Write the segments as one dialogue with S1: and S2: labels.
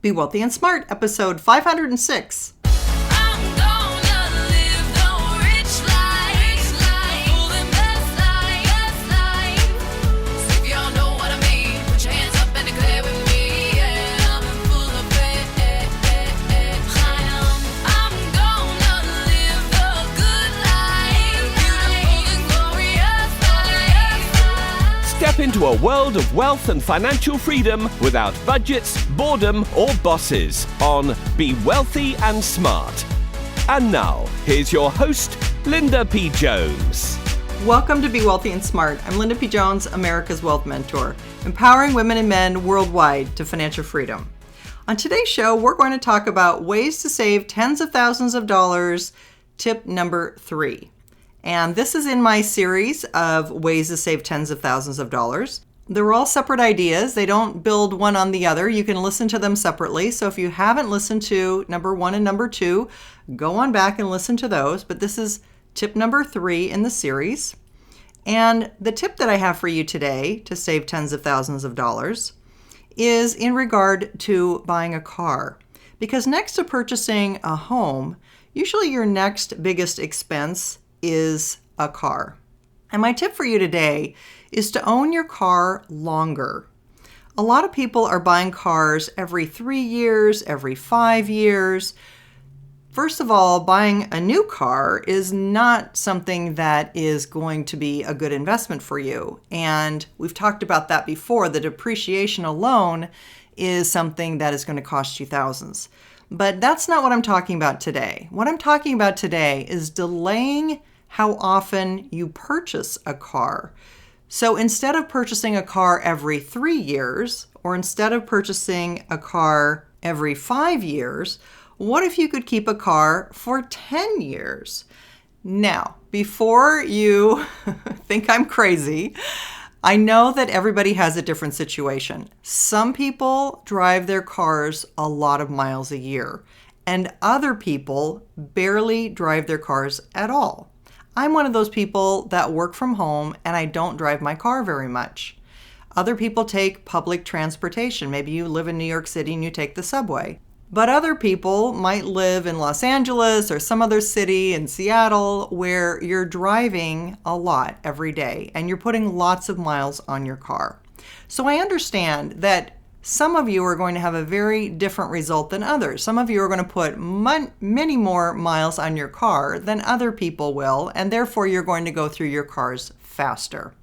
S1: Be Wealthy and Smart, episode 506.
S2: Step into a world of wealth and financial freedom without budgets, boredom, or bosses on Be Wealthy and Smart. And now, here's your host, Linda P. Jones.
S1: Welcome to Be Wealthy and Smart. I'm Linda P. Jones, America's Wealth Mentor, empowering women and men worldwide to financial freedom. On today's show, we're going to talk about ways to save tens of thousands of dollars, tip number 3. And this is in my series of ways to save tens of thousands of dollars. They're all separate ideas. They don't build one on the other. You can listen to them separately. So if you haven't listened to number 1 and number 2, go on back and listen to those. But this is tip number 3 in the series. And the tip that I have for you today to save tens of thousands of dollars is in regard to buying a car. Because next to purchasing a home, usually your next biggest expense is a car. And my tip for you today is to own your car longer. A lot of people are buying cars every 3 years, every 5 years. First of all, buying a new car is not something that is going to be a good investment for you. And we've talked about that before. The depreciation alone is something that is going to cost you thousands. But that's not what I'm talking about today. What I'm talking about today is delaying how often you purchase a car. So instead of purchasing a car every 3 years, or instead of purchasing a car every 5 years, what if you could keep a car for 10 years? Now, before you think I'm crazy, I know that everybody has a different situation. Some people drive their cars a lot of miles a year, and other people barely drive their cars at all. I'm one of those people that work from home and I don't drive my car very much. Other people take public transportation. Maybe you live in New York City and you take the subway. But other people might live in Los Angeles or some other city in Seattle where you're driving a lot every day and you're putting lots of miles on your car. So I understand that some of you are going to have a very different result than others. Some of you are going to put many more miles on your car than other people will, and therefore you're going to go through your cars faster.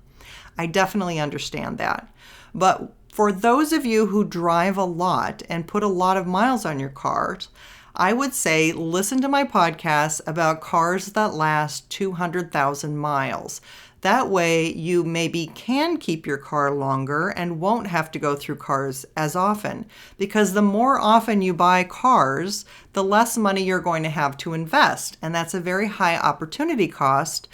S1: I definitely understand that. But for those of you who drive a lot and put a lot of miles on your cars, I would say listen to my podcast about cars that last 200,000 miles. That way you maybe can keep your car longer and won't have to go through cars as often. Because the more often you buy cars, the less money you're going to have to invest. And that's a very high opportunity cost,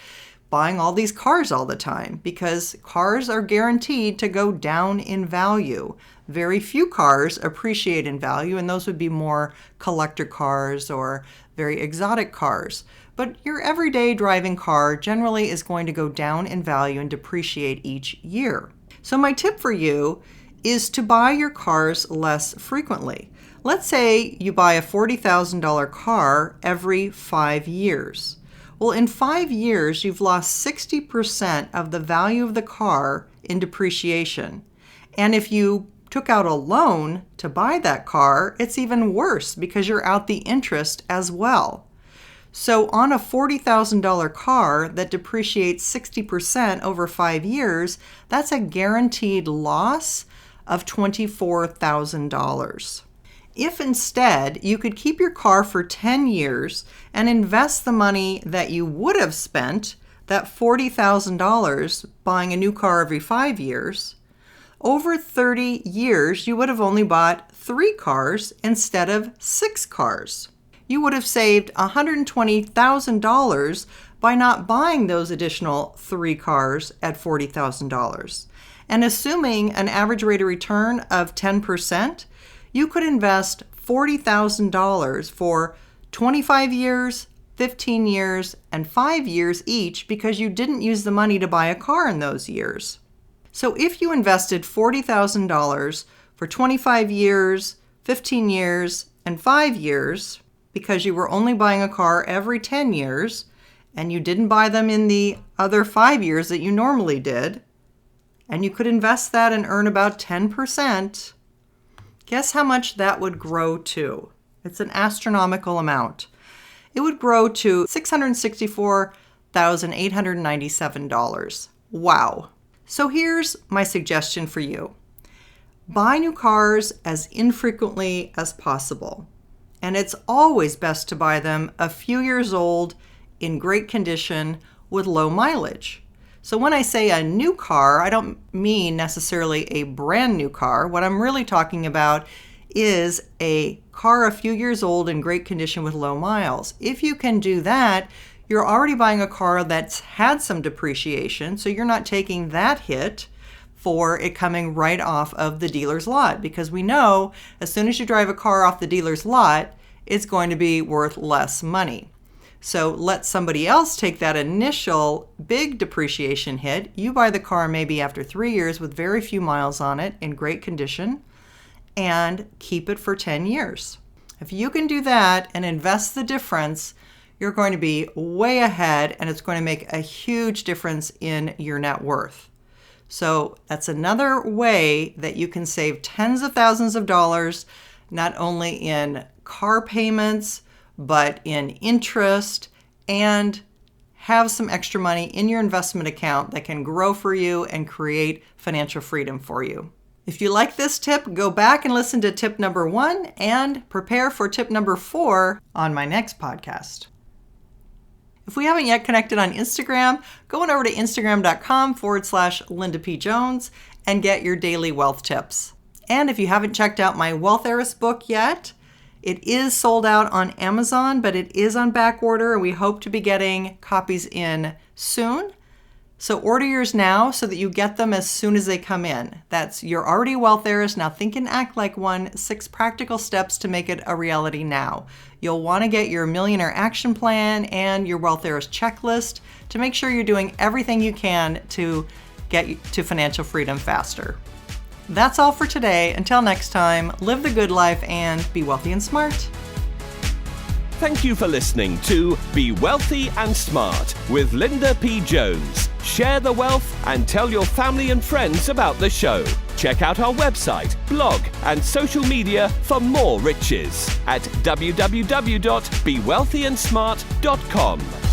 S1: buying all these cars all the time, because cars are guaranteed to go down in value. Very few cars appreciate in value, and those would be more collector cars or very exotic cars. But your everyday driving car generally is going to go down in value and depreciate each year. So my tip for you is to buy your cars less frequently. Let's say you buy a $40,000 car every 5 years. Well, in 5 years, you've lost 60% of the value of the car in depreciation. And if you took out a loan to buy that car, it's even worse because you're out the interest as well. So on a $40,000 car that depreciates 60% over 5 years, that's a guaranteed loss of $24,000. If instead you could keep your car for 10 years and invest the money that you would have spent, that $40,000 buying a new car every 5 years, over 30 years you would have only bought 3 cars instead of 6 cars. You would have saved $120,000 by not buying those additional 3 cars at $40,000. And assuming an average rate of return of 10%, you could invest $40,000 for 25 years, 15 years, and 5 years each because you didn't use the money to buy a car in those years. So if you invested $40,000 for 25 years, 15 years, and 5 years, because you were only buying a car every 10 years, and you didn't buy them in the other 5 years that you normally did, and you could invest that and earn about 10%, guess how much that would grow to? It's an astronomical amount. It would grow to $664,897. Wow. So here's my suggestion for you. Buy new cars as infrequently as possible. And it's always best to buy them a few years old, in great condition, with low mileage. So when I say a new car, I don't mean necessarily a brand new car. What I'm really talking about is a car a few years old in great condition with low miles. If you can do that, you're already buying a car that's had some depreciation, so you're not taking that hit for it coming right off of the dealer's lot, because we know as soon as you drive a car off the dealer's lot, it's going to be worth less money. So let somebody else take that initial big depreciation hit. You buy the car maybe after 3 years with very few miles on it in great condition and keep it for 10 years. If you can do that and invest the difference, you're going to be way ahead, and it's going to make a huge difference in your net worth. So that's another way that you can save tens of thousands of dollars, not only in car payments, but in interest, and have some extra money in your investment account that can grow for you and create financial freedom for you. If you like this tip, go back and listen to tip number 1 and prepare for tip number 4 on my next podcast. If we haven't yet connected on Instagram, go on over to instagram.com/Linda P. Jones and get your daily wealth tips. And if you haven't checked out my Wealth Heiress book yet, it is sold out on Amazon, but it is on back order, and we hope to be getting copies in soon. So order yours now so that you get them as soon as they come in. That's You're Already a Wealth Heiress, Now Think and Act Like One, 6 practical steps to make it a reality now. You'll want to get your Millionaire Action Plan and your Wealth Heiress checklist to make sure you're doing everything you can to get you to financial freedom faster. That's all for today. Until next time, live the good life and be wealthy and smart.
S2: Thank you for listening to Be Wealthy and Smart with Linda P. Jones. Share the wealth and tell your family and friends about the show. Check out our website, blog, and social media for more riches at www.bewealthyandsmart.com.